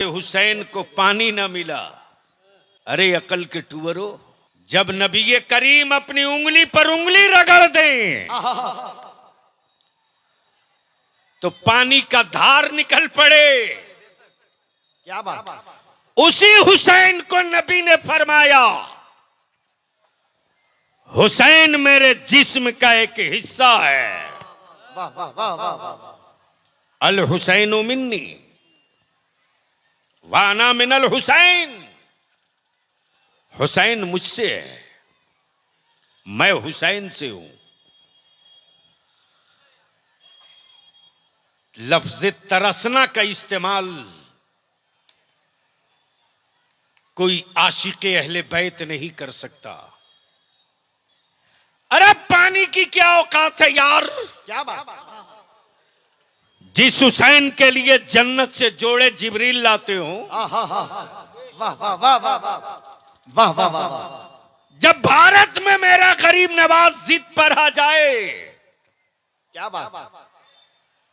हुसैन को पानी न मिला। अरे अकल के टूवरो, जब नबी करीम अपनी उंगली पर उंगली रगड़ दें तो पानी का धार निकल पड़े। क्या बात। उसी हुसैन को नबी ने फरमाया, हुसैन मेरे जिस्म का एक हिस्सा है। वाह वाह वाह वाह वाह। अल हुसैन मिन्नी वाना मिनल हुसैन। हुसैन मुझसे है, मैं हुसैन से हूं। लफ्ज तरसना का इस्तेमाल कोई आशिक़े अहले बैत नहीं कर सकता। अरे पानी की क्या औकात है यार। क्या बात। जिस हुसैन के लिए जन्नत से जोड़े जिब्रील लाते हो, वाह वाह वाह वाह वाह वाह वाह वाह। जब भारत में मेरा गरीब नवाज जिद पर आ जाए, क्या बात।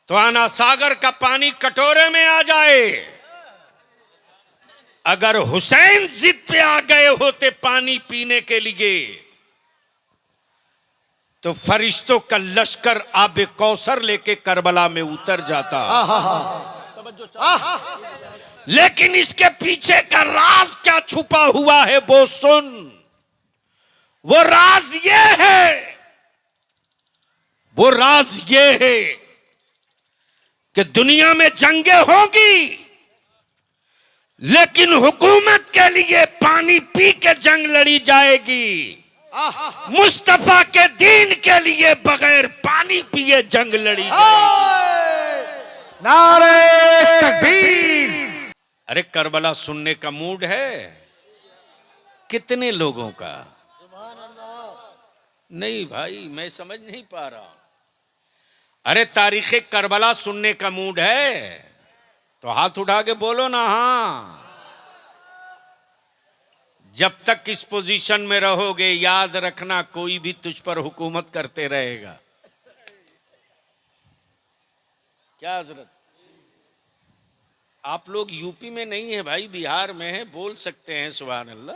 तो आना सागर का पानी कटोरे में आ जाए। अगर हुसैन जिद पे आ गए होते पानी पीने के लिए, तो फरिश्तों का लश्कर आबे कौसर लेके करबला में उतर जाता। लेकिन इसके पीछे का राज क्या छुपा हुआ है वो सुन। वो राज ये है, वो राज ये है कि दुनिया में जंगें होंगी, लेकिन हुकूमत के लिए पानी पी के जंग लड़ी जाएगी। मुस्तफा के दीन के लिए बगैर पानी पिए जंग लड़ी जाएगी। नारे तकबीर। अरे करबला सुनने का मूड है कितने लोगों का? नहीं भाई, मैं समझ नहीं पा रहा। अरे तारीख़े करबला सुनने का मूड है तो हाथ उठा के बोलो ना। हाँ, जब तक इस पोजीशन में रहोगे, याद रखना कोई भी तुझ पर हुकूमत करते रहेगा। क्या हजरत, आप लोग यूपी में नहीं है भाई, बिहार में है, बोल सकते हैं सुभान अल्लाह।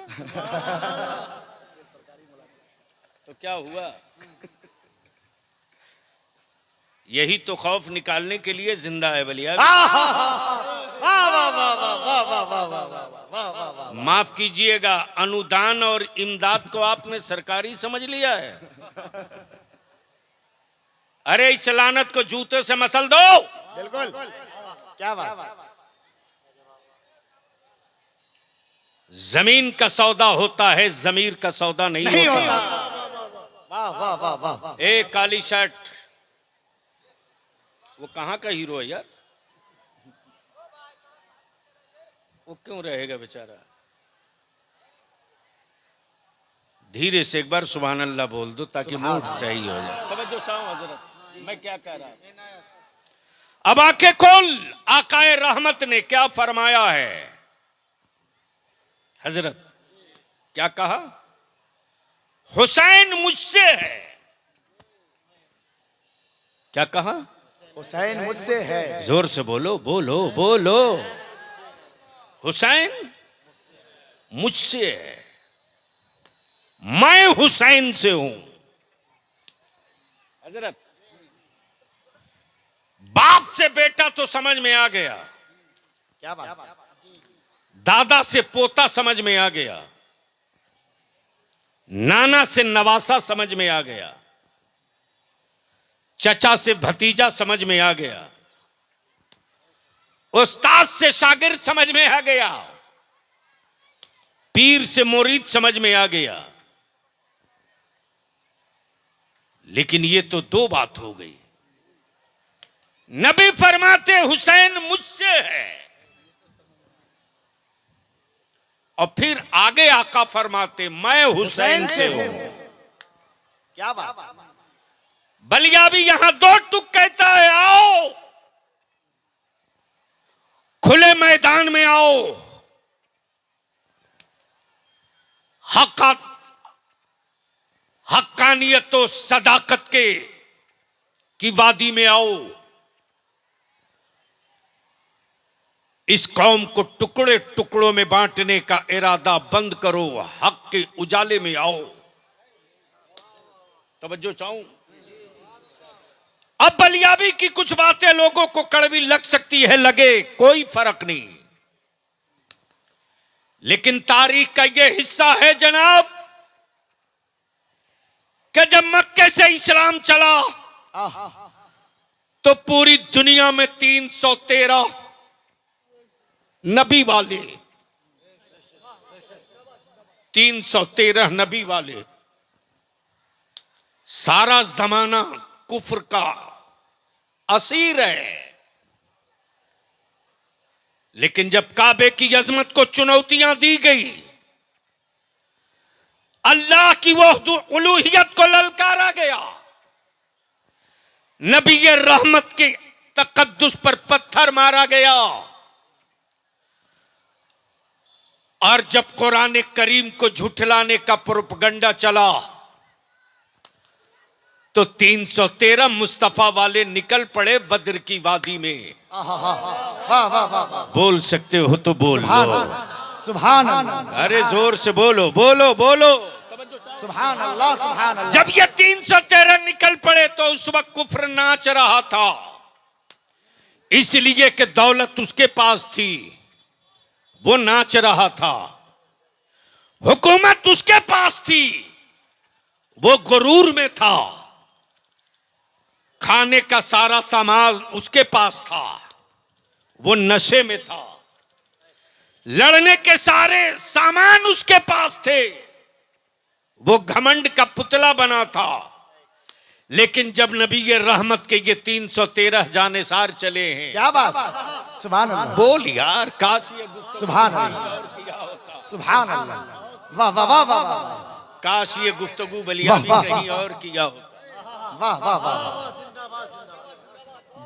तो क्या हुआ? यही तो खौफ निकालने के लिए जिंदा है बलिया। माफ कीजिएगा, अनुदान और इमदाद को आपने सरकारी समझ लिया है। अरे इस लानत को जूते से मसल दो। बिल्कुल। क्या बात। जमीन का सौदा होता है, जमीर का सौदा नहीं होता। वाह वाह वाह वाह। ए काली शर्ट, वो कहां का हीरो है यार? वो क्यों रहेगा बेचारा? धीरे से एक बार सुभान अल्लाह बोल दो ताकि मूड सही हो जाए। तवज्जो चाहूं हजरत, मैं क्या कह रहा हूं। अब आंखें खोल, आकाए रहमत ने क्या फरमाया है। हजरत क्या कहा? हुसैन मुझसे है। क्या कहा? हुसैन मुझसे है। जोर से बोलो बोलो बोलो। हुसैन मुझसे है, मैं हुसैन से हूं। हजरत बाप से बेटा तो समझ में आ गया, क्या बात। दादा से पोता समझ में आ गया, नाना से नवासा समझ में आ गया, चचा से भतीजा समझ में आ गया, उस्ताद से शागिर्द समझ में आ गया, पीर से मुरीद समझ में आ गया। लेकिन ये तो दो बात हो गई। नबी फरमाते हुसैन मुझसे है, और फिर आगे आका फरमाते मैं हुसैन से हूं। क्या बात। बलिया भी यहां दो टुक कहता है, आओ खुले मैदान में आओ, हक्कानियत और सदाकत की वादी में आओ। इस कौम को टुकड़े टुकड़ों में बांटने का इरादा बंद करो, हक के उजाले में आओ। तवज्जो चाहूं। अब बलियाबी की कुछ बातें लोगों को कड़वी लग सकती है, लगे कोई फर्क नहीं, लेकिन तारीख का यह हिस्सा है जनाब कि जब मक्के से इस्लाम चला तो पूरी दुनिया में 313 नबी वाले, 313 नबी वाले, सारा जमाना कुफ्र का असीर है। लेकिन जब काबे की अजमत को चुनौतियां दी गई, अल्लाह की वो उलूहियत को ललकारा गया, नबी रहमत के तकद्दुस पर पत्थर मारा गया, और जब कुरान करीम को झुठलाने का प्रोपगंडा चला तो 313 मुस्तफा वाले निकल पड़े बद्र की वादी में। बोल सकते हो तो बोल लो, सुभान अल्लाह, अरे जोर से बोलो, बोलो बोलो, सुभान अल्लाह, सुभान अल्लाह। जब ये 313 निकल पड़े तो उस वक्त कुफ्र नाच रहा था, इसलिए कि दौलत उसके पास थी, वो नाच रहा था, हुकूमत उसके पास थी, वो गुरूर में था, खाने का सारा सामान उसके पास था, वो नशे में था, लड़ने के सारे सामान उसके पास थे, वो घमंड का पुतला बना था। लेकिन जब नबी रहमत के ये 313 जानेसार चले हैं, क्या बात, सुभान अल्लाह, बोल यार, काश ये गुफ्तगू सुभान अल्लाह, सुभान अल्लाह, वाह वाह वाह वाह वाह, काश ये गुफ्तगू बलियाबी कहीं और किया होता। वाह वाह वाह,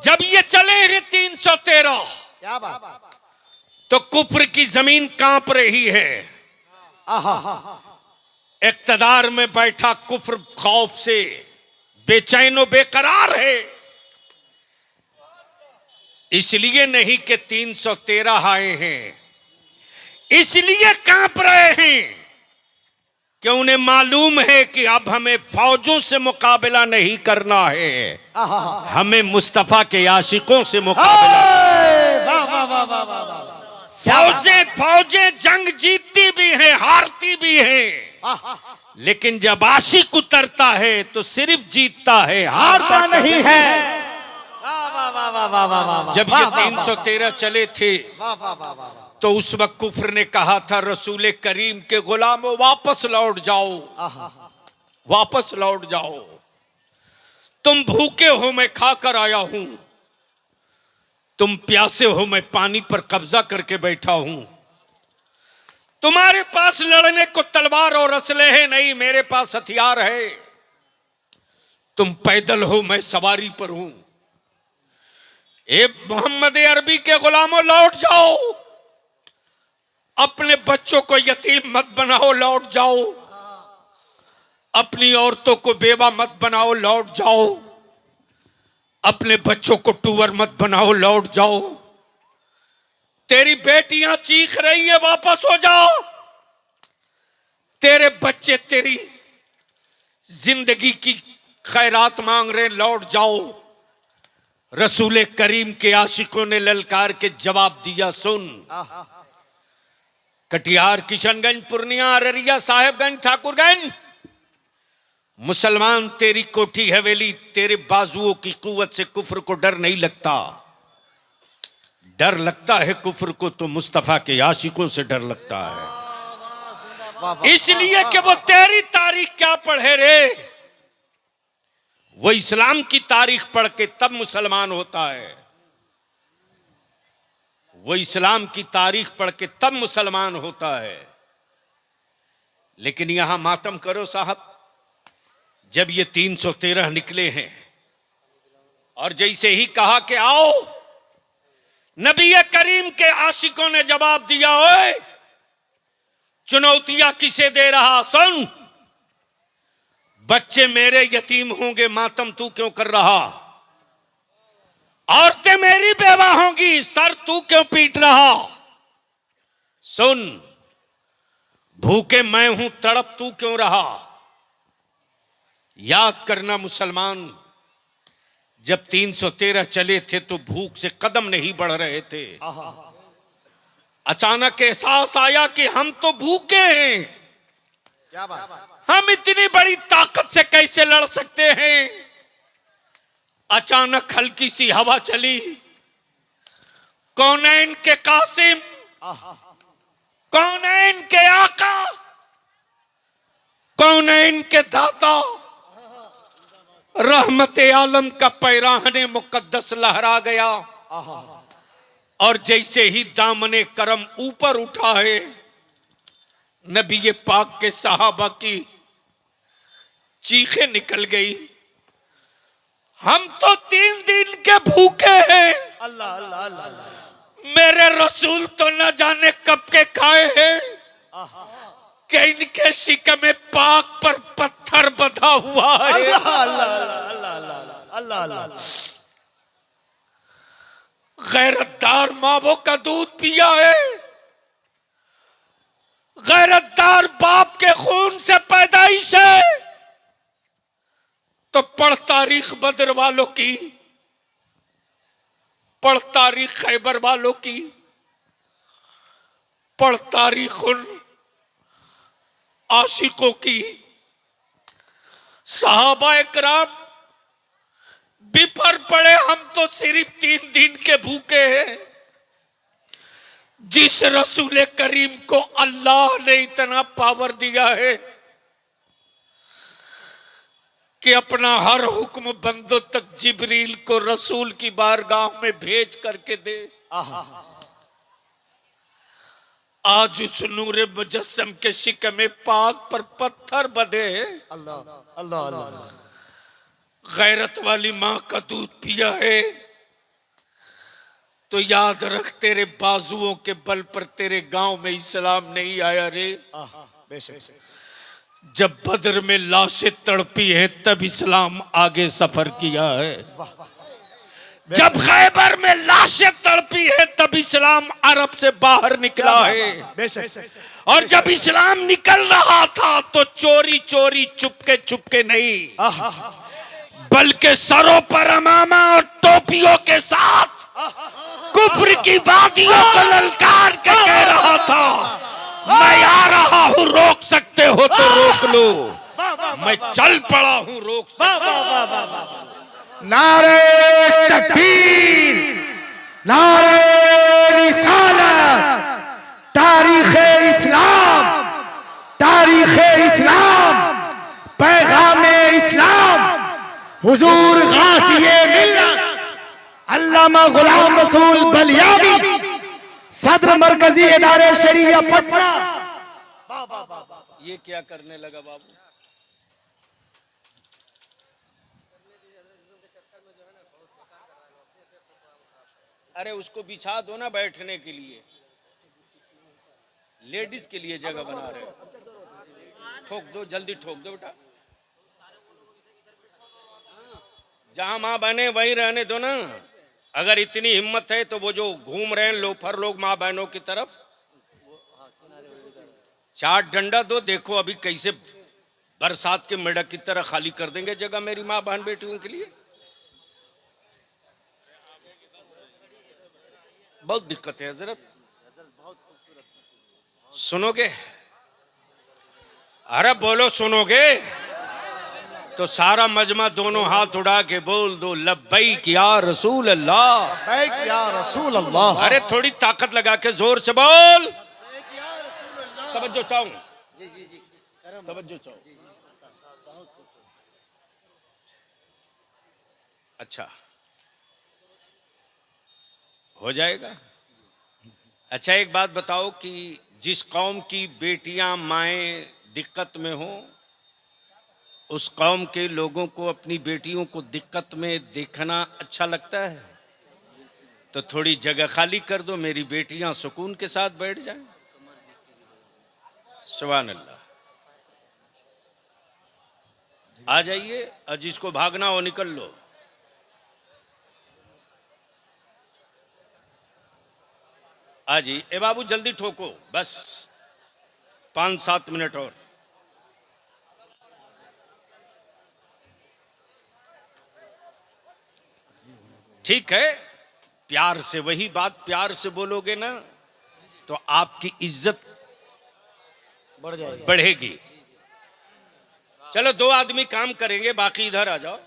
जब ये चले हैं 313, क्या बात, तो कुफ्र की जमीन कांप रही है। इक्तदार में बैठा कुफ्र खौफ से बेचैन व बेकरार है, इसलिए नहीं कि 313 आए हैं, इसलिए कांप रहे हैं कि उन्हें मालूम है कि अब हमें फौजों से मुकाबला नहीं करना है, हमें मुस्तफा के आशिकों से मुकाबला। वाह वाह वाह वाह वाह, फौजें जंग जीतती भी हैं, हारती भी हैं, लेकिन जब आशिक उतरता है तो सिर्फ जीतता है, हारता नहीं है। वाह वाह वाह वाह वाह वाह वाह, जब ये 313 चले थे वाह वाह वाह वाह, तो उस वक्त कुफ्र ने कहा था, रसूल करीम के गुलामों वापस लौट जाओ, वापस लौट जाओ, तुम भूखे हो मैं खाकर आया हूं, तुम प्यासे हो मैं पानी पर कब्जा करके बैठा हूं, तुम्हारे पास लड़ने को तलवार और असलहे नहीं, मेरे पास हथियार है, तुम पैदल हो मैं सवारी पर हूं, ए मोहम्मद अरबी के गुलामों लौट जाओ, अपने बच्चों को यतीम मत बनाओ, लौट जाओ, अपनी औरतों को बेवा मत बनाओ, लौट जाओ, अपने बच्चों को टूवर मत बनाओ, लौट जाओ, तेरी बेटियां चीख रही है वापस हो जाओ, तेरे बच्चे तेरी जिंदगी की खैरात मांग रहे, लौट जाओ। रसूल करीम के आशिकों ने ललकार के जवाब दिया, सुन, कटिहार, किशनगंज, पूर्णिया, अररिया, साहेबगंज, ठाकुरगंज, मुसलमान तेरी कोठी हवेली, तेरे बाजुओं की कुव्वत से कुफ्र को डर नहीं लगता, डर लगता है कुफ्र को तो मुस्तफा के आशिकों से डर लगता है, इसलिए कि वो तेरी तारीख क्या पढ़े रे, वो इस्लाम की तारीख पढ़ के तब मुसलमान होता है, वो इस्लाम की तारीख पढ़ के तब मुसलमान होता है। लेकिन यहां मातम करो साहब, जब ये 313 निकले हैं और जैसे ही कहा कि आओ, नबी करीम के आशिकों ने जवाब दिया, ओए चुनौतियां किसे दे रहा, सुन, बच्चे मेरे यतीम होंगे, मातम तू क्यों कर रहा, औरतें मेरी बेवा होंगी, सर तू क्यों पीट रहा? सुन, भूखे मैं हूं, तड़प तू क्यों रहा? याद करना मुसलमान, जब 313 चले थे तो भूख से कदम नहीं बढ़ रहे थे। अचानक एहसास आया कि हम तो भूखे हैं, क्या बात? हम इतनी बड़ी ताकत से कैसे लड़ सकते हैं? अचानक हल्की सी हवा चली, कौनैन के कासिम, कौनैन के आका, कौनैन के दाता, रहमत आलम का पैराहने मुकद्दस लहरा गया। और जैसे ही दामने करम ऊपर उठा है, नबी पाक के सहाबा की चीखें निकल गई, हम तो 3 दिन के भूखे हैं, अल्लाह अल्लाह अल्लाह। मेरे रसूल तो न जाने कब के खाए हैं कि इनके शिकमे पाक पर पत्थर बंधा हुआ है। अल्लाह अल्लाह अल्लाह अल्लाह अल्लाह अल्लाह। गैरतदार मावों का दूध पिया है, गैरतदार बाप के खून से पैदाइश है, तो पढ़ तारीख बदर वालों की, पढ़ तारीख खैबर वालों की, पढ़ तारीख उन आशिकों की। सहाबा इकराम बिफर पड़े, हम तो सिर्फ 3 दिन के भूखे हैं। जिस रसूल करीम को अल्लाह ने इतना पावर दिया है कि अपना हर हुक्म बंदों तक जिब्रील को रसूल की बारगाह में भेज करके दे, आज उस नूरे मुजस्सम के शिकमे पाक पर पत्थर बंधे। अल्लाह अल्लाह अल्लाह। गैरत वाली मां का दूध पिया है तो याद रख, तेरे बाजुओं के बल पर तेरे गांव में इस्लाम नहीं आया रे। बेशक। जब बदर में लाशें तड़पी है तब इस्लाम आगे सफर किया है। जब खैबर में लाशें तड़पी है तब इस्लाम अरब से बाहर निकला है। बेशक। और जब इस्लाम निकल रहा था तो चोरी चोरी चुपके चुपके नहीं, बल्कि सरों पर अमामा और टोपियों के साथ कुफ्र की वादियों को ललकार के कह रहा था, मैं आ रहा हूं, रोक सकते हो तो रोक लो, मैं चल पड़ा हूं, रोक नारे तकबीर, नारे रिसालत, तारीखे इस्लाम, तारीखे इस्लाम, पैगामे इस्लाम, हुजूर गाज़िए मिल्लत अल्लामा गुलाम रसूल बलियाबी, सदर मरकजी इदारे शरीया पटना। ये क्या करने लगा बाबू? अरे उसको बिछा दो ना बैठने के लिए, लेडीज के लिए जगह बना रहे हो। ठोक दो, जल्दी ठोक दो बेटा। जहां मां बहने वहीं रहने दो ना। अगर इतनी हिम्मत है तो वो जो घूम रहे हैं लोफर लोग मां बहनों की तरफ, 4 डंडा दो, देखो अभी कैसे बरसात के मेढक की तरह खाली कर देंगे जगह मेरी मां बहन बेटियों के लिए। बहुत दिक्कत है हजरत। सुनोगे? अरे बोलो सुनोगे? तो सारा मजमा दोनों हाथ उड़ा के बोल दो, लब्बैक या रसूल अल्लाह, लब्बैक या रसूल अल्लाह। अरे थोड़ी ताकत लगा के जोर से बोल। तवज्जो चाहूं, तवज्जो चाहूं। अच्छा हो जाएगा। अच्छा एक बात बताओ कि जिस कौम की बेटियां माएं दिक्कत में हो, उस कौम के लोगों को अपनी बेटियों को दिक्कत में देखना अच्छा लगता है? तो थोड़ी जगह खाली कर दो, मेरी बेटियां सुकून के साथ बैठ जाएं। सुभान अल्लाह। आ जाइए और जिसको भागना हो निकल लो। आ जी ए बाबू जल्दी ठोको, बस 5-7 मिनट और। ठीक है, प्यार से, वही बात, प्यार से बोलोगे ना तो आपकी इज्जत बढ़ जाएगी। बढ़ेगी। चलो 2 आदमी काम करेंगे, बाकी इधर आ जाओ।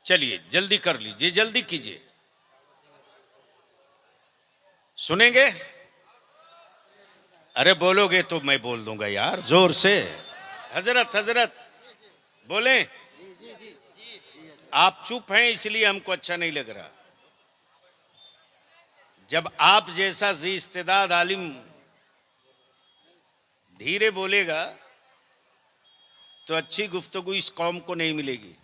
चलिए जल्दी कर लीजिए, जल्दी कीजिए। सुनेंगे? अरे बोलोगे तो मैं बोल दूंगा यार, जोर से। हजरत हजरत बोले। आप चुप हैं इसलिए हमको अच्छा नहीं लग रहा। जब आप जैसा जी इस्तेदाद आलिम धीरे बोलेगा तो अच्छी गुफ्तगू इस कौम को नहीं मिलेगी।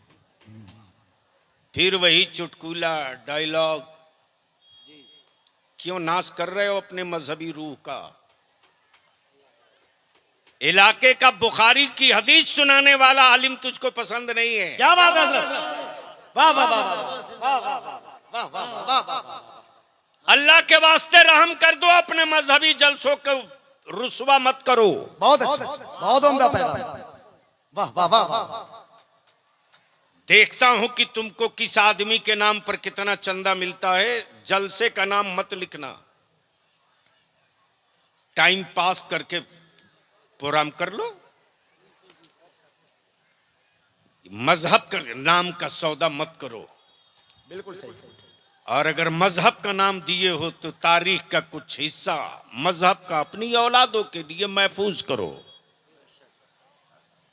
फिर वही चुटकुला डायलॉग, क्यों नाश कर रहे हो अपने मजहबी रूह का? इलाके का बुखारी की हदीस सुनाने वाला आलिम तुझको पसंद नहीं है। क्या बात है हजरत, वाह वाह वाह वाह वाह वाह वाह वाह। अल्लाह के वास्ते रहम कर दो, अपने मजहबी जलसों को रुसवा मत करो। बहुत अच्छा, बहुत उम्दा पैगाम, वाह वाह वाह वाह। देखता हूं कि तुमको किस आदमी के नाम पर कितना चंदा मिलता है। जलसे का नाम मत लिखना, टाइम पास करके प्रोग्राम कर लो। मजहब का नाम का सौदा मत करो। बिल्कुल सही। और अगर मजहब का नाम दिए हो तो तारीख का कुछ हिस्सा मजहब का अपनी औलादों के लिए महफूज करो।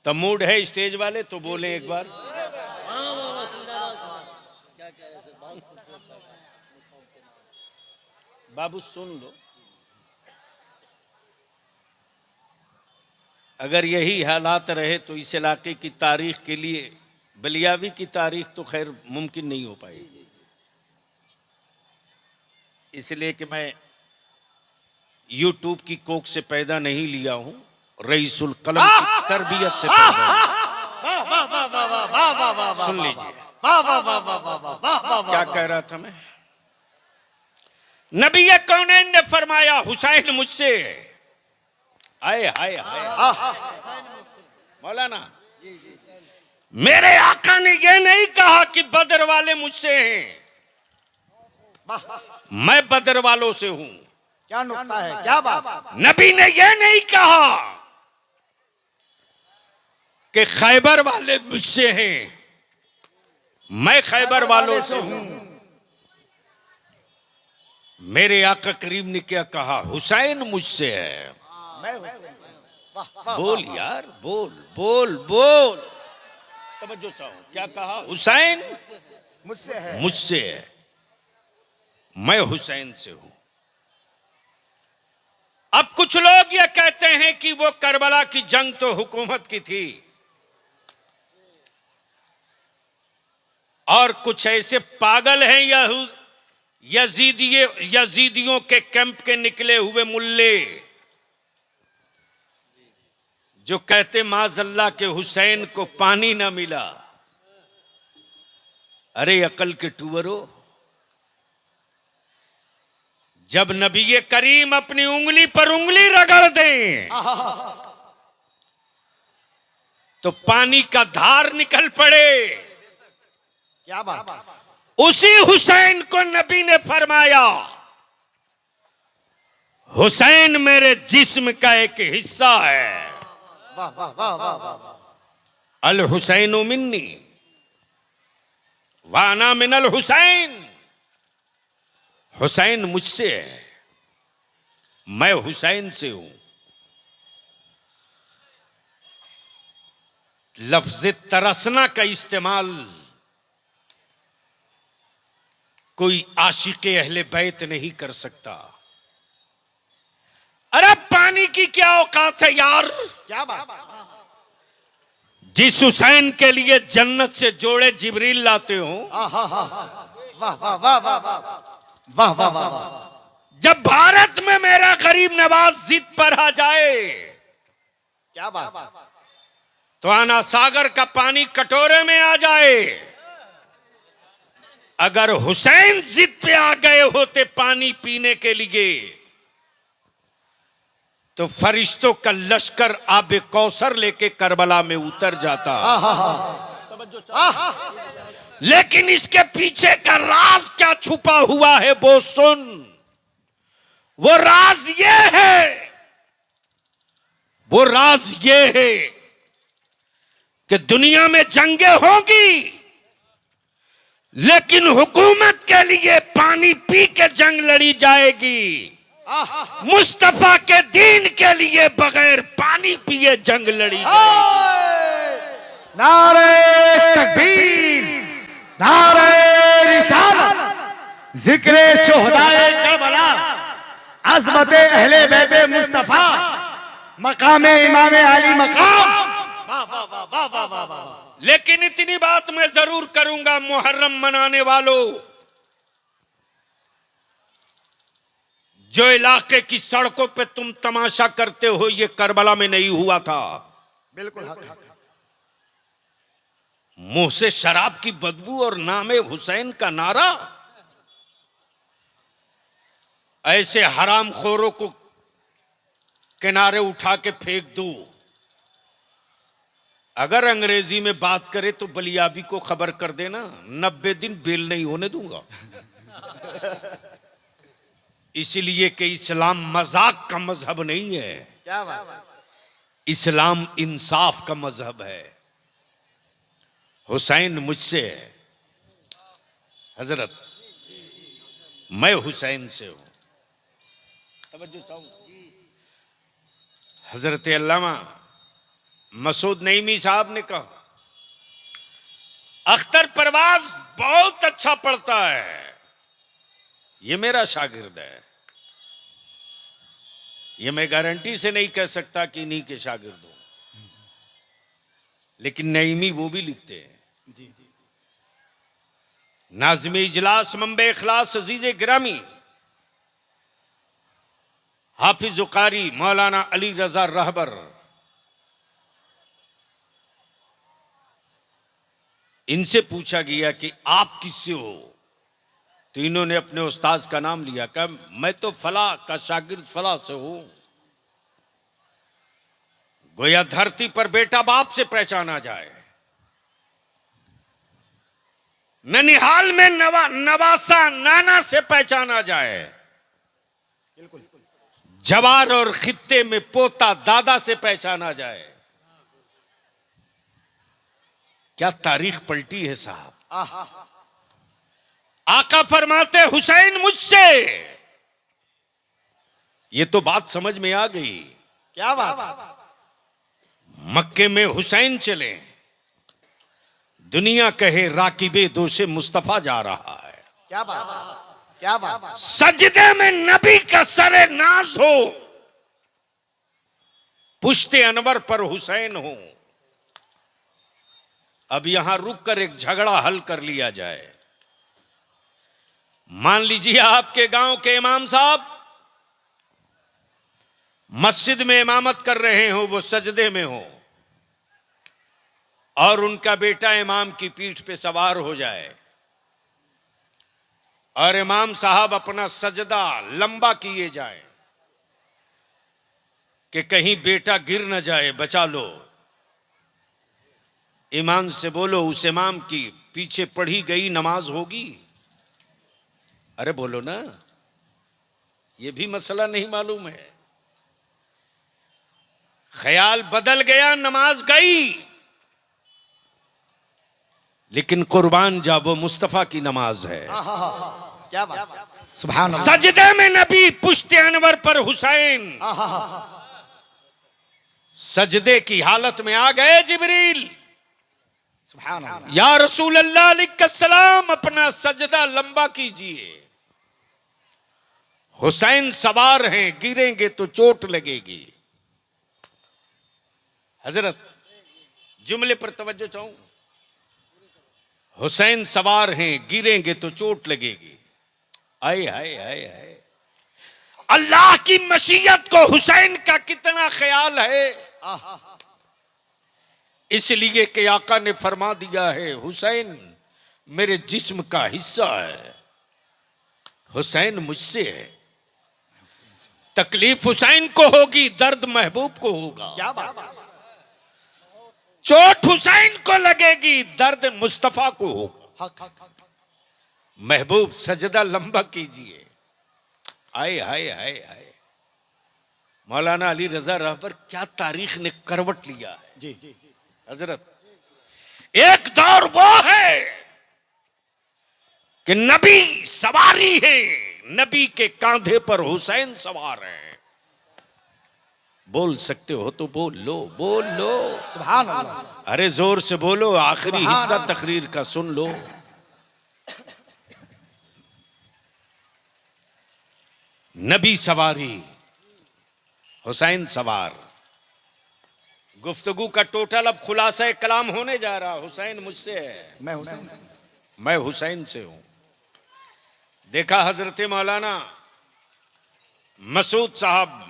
तो मूड है स्टेज वाले तो बोले एक बार। बाबू सुन लो, अगर यही हालात रहे तो इस इलाके की तारीख के लिए, बलियावी की तारीख तो खैर मुमकिन नहीं हो पाएगी। इसलिए कि मैं यूट्यूब की कोख से पैदा नहीं लिया हूं, रईसुल कलम की तरबियत से पैदा हूं। सुन लीजिए क्या कह रहा था मैं। नबी कौनैन ने फरमाया हुसैन मुझसे है। आए हाय हाय मौलाना, मेरे आका ने यह नहीं कहा कि बदर वाले मुझसे हैं, मैं बदर वालों से हूं। क्या नुक्ता है, क्या बात। नबी ने यह नहीं कहा कि खैबर वाले मुझसे हैं, मैं खैबर वालों से हूं। मेरे आका करीम ने क्या कहा? हुसैन मुझसे है। मैं हुसैन। बोल यार, बोल बोल बोल, तवज्जो चाहो। क्या कहा? हुसैन मुझसे है, मुझसे है, मैं हुसैन से हूं। अब कुछ लोग ये कहते हैं कि वो करबला की जंग तो हुकूमत की थी, और कुछ ऐसे पागल हैं यजीदियों के कैंप के निकले हुए मुल्ले जो कहते माजल्ला के हुसैन को पानी ना मिला। अरे अकल के टूवरो, जब नबी करीम अपनी उंगली पर उंगली रगड़ दें तो पानी का धार निकल पड़े। क्या बात। उसी हुसैन को नबी ने फरमाया, हुसैन मेरे जिस्म का एक हिस्सा है। वाह वाह वाह वाह वाह। अल हुसैन मिन्नी वाना मिनल हुसैन। हुसैन मुझसे है, मैं हुसैन से हूं। लफ्ज तरसना का इस्तेमाल कोई आशिक़े अहले बैत नहीं कर सकता। अरे पानी की क्या औकात है यार। क्या बात। जिस हुसैन के लिए जन्नत से जोड़े जिब्रील लाते हो, वाह वाह वाह वाह वाह वाह वाह। जब भारत में मेरा गरीब नवाज जिद पर आ जाए, क्या बात। तो आना सागर का पानी कटोरे में आ जाए। अगर हुसैन जिद पे आ गए होते पानी पीने के लिए तो फरिश्तों का लश्कर आबे कौसर लेके करबला में उतर जाता। लेकिन इसके पीछे का राज क्या छुपा हुआ है वो सुन। वो राज ये है, वो राज ये है कि दुनिया में जंगें होंगी लेकिन हुकूमत के लिए पानी पी के जंग लड़ी जाएगी। मुस्तफा के दीन के लिए बगैर पानी पिए जंग लड़ी जाएगी। नारे तकबीर, नारे रिसालत, जिक्रे शुहदाए करबला, अज़मते अहले बैते मुस्तफा, मकामे इमामे अली मकाम। वाह वाह वाह वाह वाह वाह वाह। लेकिन इतनी बात मैं जरूर करूंगा मुहर्रम मनाने वालों, जो इलाके की सड़कों पे तुम तमाशा करते हो ये करबला में नहीं हुआ था। बिल्कुल हक हक। मुंह से शराब की बदबू और नामे हुसैन का नारा, ऐसे हरामखोरों को किनारे उठा के फेंक दो। अगर अंग्रेजी में बात करे तो बलियाबी को खबर कर देना, 90 दिन बेल नहीं होने दूंगा। इसलिए कि इस्लाम मजाक का मजहब नहीं है, क्या बात। इस्लाम इंसाफ का मजहब है। हुसैन मुझसे है हजरत, मैं हुसैन से हूं। तवज्जो चाहूंगा। हजरत अल्लामा मसूद नईमी साहब ने कहा, अख्तर परवाज बहुत अच्छा पढ़ता है, ये मेरा शागिर्द है। ये मैं गारंटी से नहीं कह सकता कि इन्हीं के शागिर्द हो, लेकिन नईमी वो भी लिखते हैं। जी जी। नाज़िम इजलास मंबे इखलास अजीज गिरामी हाफिज कारी मौलाना अली रजा रहबर, इनसे पूछा गया कि आप किससे हो, तो इन्होंने अपने उस्ताद का नाम लिया। कहा मैं तो फला का शागिर्द फला से हूं। गोया धरती पर बेटा बाप से पहचाना जाए, ननिहाल में नवासा नाना से पहचाना जाए, बिल्कुल। जवार और खित्ते में पोता दादा से पहचाना जाए। क्या तारीख पलटी है साहब। आका फरमाते हुसैन मुझसे, ये तो बात समझ में आ गई। क्या बात। मक्के में हुसैन चले, दुनिया कहे राकिबे दो से मुस्तफा जा रहा है। क्या बात, क्या बात। सजदे में नबी का सरे नाज हो, पुश्ते अनवर पर हुसैन हो। अब यहां रुककर एक झगड़ा हल कर लिया जाए। मान लीजिए आपके गांव के इमाम साहब मस्जिद में इमामत कर रहे हो, वो सजदे में हो, और उनका बेटा इमाम की पीठ पे सवार हो जाए और इमाम साहब अपना सजदा लंबा किए जाए कि कहीं बेटा गिर न जाए, बचा लो। ईमान से बोलो, उस इमाम की पीछे पढ़ी गई नमाज होगी? अरे बोलो ना, ये भी मसला नहीं मालूम है। ख्याल बदल गया, नमाज गई, लेकिन कुर्बान जावो मुस्तफा की नमाज है। क्या बात। सुभान अल्लाह। सजदे में नबी, पुश्ते अनवर पर हुसैन। सजदे की हालत में आ गए जिब्रील। सुभान अल्लाह। या रसूल अल्लाह अलैहिस्सलाम, अपना सजदा लंबा कीजिए। हुसैन सवार हैं, गिरेंगे तो चोट लगेगी। हजरत जुमले पर तवज्जो चाहूं। हुसैन सवार हैं, गिरेंगे तो चोट लगेगी। आए हाय हाय हाय, अल्लाह की मशीयत को हुसैन का कितना ख्याल है। इसलिए कि आका ने फरमा दिया है, हुसैन मेरे जिस्म का हिस्सा है, हुसैन मुझसे है। तकलीफ हुसैन को होगी, दर्द महबूब को होगा। क्या बात, चोट हुसैन को लगेगी, दर्द मुस्तफा को होगा। हक हक महबूब सजदा लंबा कीजिए। आए हाय हाय हाय, मौलाना अली रजा रहबर क्या तारीख ने करवट लिया है। जी हजरत, एक दौर वो है कि नबी सवारी है, नबी के कांधे पर हुसैन सवार है। बोल सकते हो तो बोल लो, बोल लो। सुभान अल्लाह। अरे जोर से बोलो, आखिरी सुभान हिस्सा अल्लाह। तकरीर का सुन लो। नबी सवारी, हुसैन सवार। गुफ्तगू का टोटल अब खुलासा कलाम होने जा रहा। हुसैन मुझसे है, मैं हुसैन से। मैं हुसैन से हूं। देखा हजरत मौलाना मसूद साहब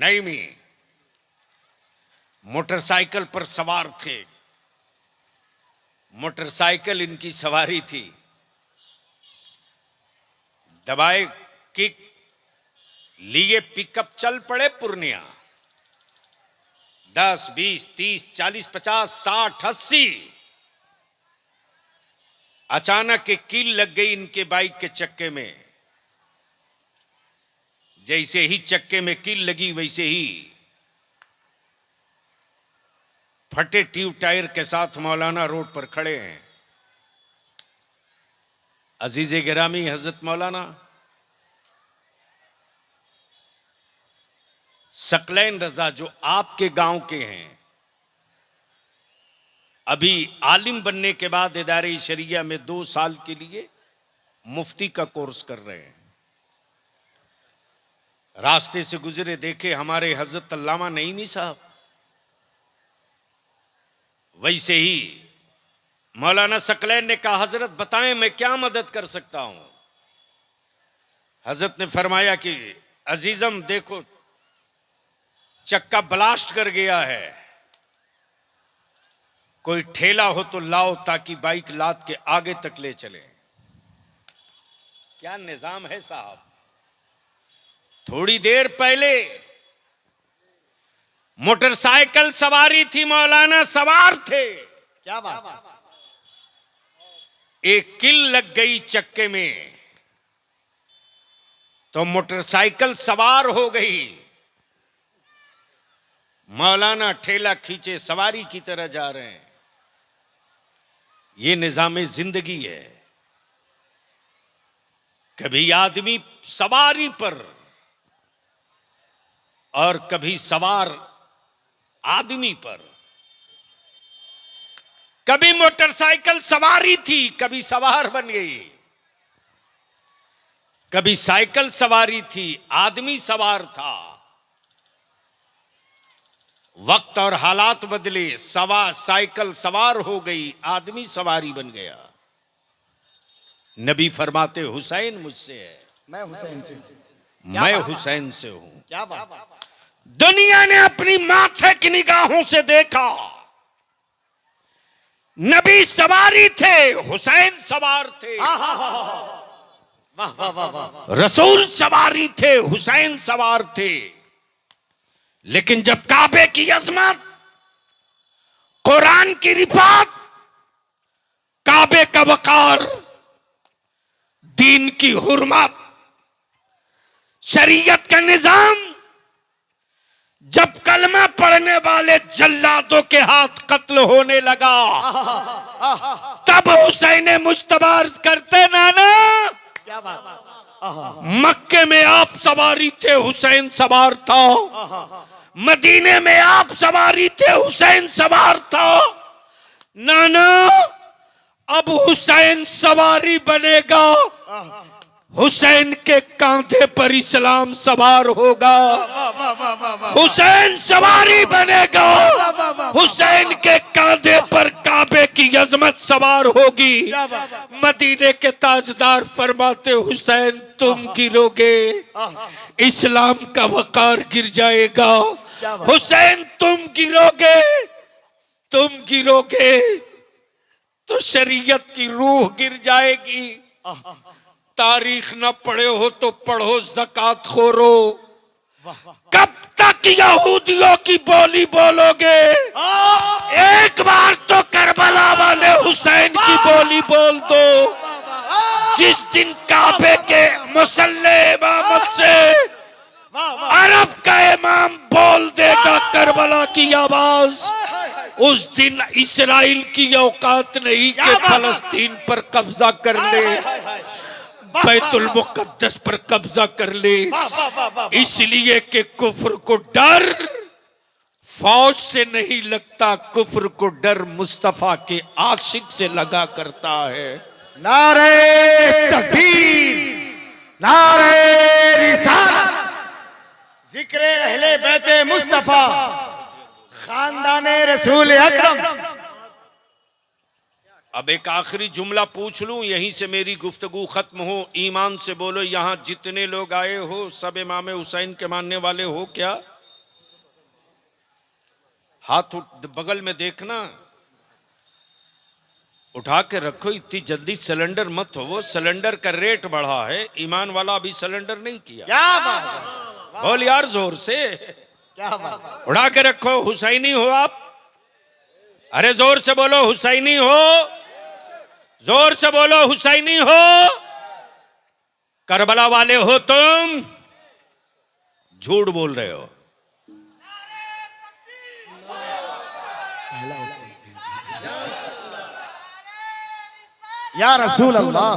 नईमी मोटरसाइकिल पर सवार थे। मोटरसाइकिल इनकी सवारी थी। दबाए किक लिए पिकअप चल पड़े पूर्णिया। 10, 20, 30, 40, 50, 60, 80। अचानक एक कील लग गई इनके बाइक के चक्के में। जैसे ही चक्के में कील लगी, वैसे ही फटे ट्यूब टायर के साथ मौलाना रोड पर खड़े हैं। अजीज गिरामी हजरत मौलाना सकलैन रजा जो आपके गांव के हैं, अभी आलिम बनने के बाद इदारे शरिया में 2 साल के लिए मुफ्ती का कोर्स कर रहे हैं। रास्ते से गुजरे, देखे हमारे हजरत अल्लामा नईमी साहब। वैसे ही मौलाना सकलैन ने कहा, हजरत बताएं मैं क्या मदद कर सकता हूं। हजरत ने फरमाया कि अजीजम देखो, चक्का ब्लास्ट कर गया है, कोई ठेला हो तो लाओ ताकि बाइक लाद के आगे तक ले चले। क्या निजाम है साहब। थोड़ी देर पहले मोटरसाइकिल सवारी थी, मौलाना सवार थे। क्या बात, एक किल लग गई चक्के में तो मोटरसाइकिल सवार हो गई। मौलाना ठेला खींचे सवारी की तरह जा रहे हैं। ये निजामे जिंदगी है। कभी आदमी सवारी पर और कभी सवार आदमी पर। कभी मोटरसाइकिल सवारी थी, कभी सवार बन गई। कभी साइकिल सवारी थी, आदमी सवार था। वक्त और हालात बदले, साइकिल सवार हो गई, आदमी सवारी बन गया। नबी फरमाते हुसैन मुझसे है, मैं हुसैन से। मैं हुसैन से हूं। क्या बात, दुनिया ने अपनी माथे की निगाहों से देखा। नबी सवारी थे, हुसैन सवार थे। वाह वाह वाह वाह। रसूल सवारी थे, हुसैन सवार थे। लेकिन जब काबे की अजमत, कुरान की रिफात, काबे का वकार, दीन की हुर्मत, शरीयत का निजाम, जब कलमा पढ़ने वाले जल्लादों के हाथ कत्ल होने लगा, तब हुसैन मुश्तबा अर्ज करते, नाना क्या बात, मक्के में आप सवारी थे, हुसैन सवार था। मदीने में आप सवारी थे, हुसैन सवार था। नाना अब हुसैन सवारी बनेगा, हुसैन के कांधे पर इस्लाम सवार होगा। हुसैन सवारी बनेगा, हुसैन के कांधे पर काबे की अजमत सवार होगी। मदीने के ताजदार फरमाते, हुसैन तुम गिरोगे, इस्लाम का वकार गिर जाएगा। हुसैन तुम गिरोगे, तुम गिरोगे, तो शरीयत की रूह गिर जाएगी। तारीख ना पढ़े हो तो पढ़ो ज़कात खोरो। कब तक यहूदियों की बोली बोलोगे? एक बार तो करबला वाले हुसैन की बोली बोल दो। जिस दिन काबे के मुसल्ले इमामत से अरब का इमाम बोल देगा करबला की आवाज, उस दिन इस्राइल की औकात नहीं कि फलस्तीन पर कब्जा कर ले, बैतुल मुकद्दस पर कब्जा कर ले। इसलिए कि कुफ्र को डर फौज से नहीं लगता, कुफ्र को डर मुस्तफा के आशिक से लगा करता है। नारे तकबीर, नारे रिसालत, जिक्र अहले बैते मुस्तफा, खानदाने रसूल अकरम। अब एक आखिरी जुमला पूछ लूं, यहीं से मेरी गुफ्तगू खत्म हो। ईमान से बोलो, यहां जितने लोग आए हो सब इमाम हुसैन के मानने वाले हो क्या? हाथ बगल में देखना, उठा के रखो। इतनी जल्दी सिलेंडर मत हो, वो सिलेंडर का रेट बढ़ा है। ईमान वाला अभी सिलेंडर नहीं किया। क्या बात है? बोल यार जोर से, क्या बात? उठा के रखो। हुसैनी हो आप? अरे जोर से बोलो, हुसैनी हो? जोर से बोलो, हुसैनी हो? करबला वाले हो तुम? झूठ बोल रहे हो। या रसूल अल्लाह,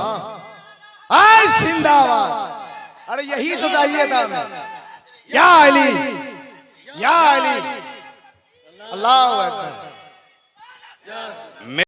आज जिंदाबाद। अरे यही तो चाहिए था हमें। या अली, या अली, अल्लाह अकबर।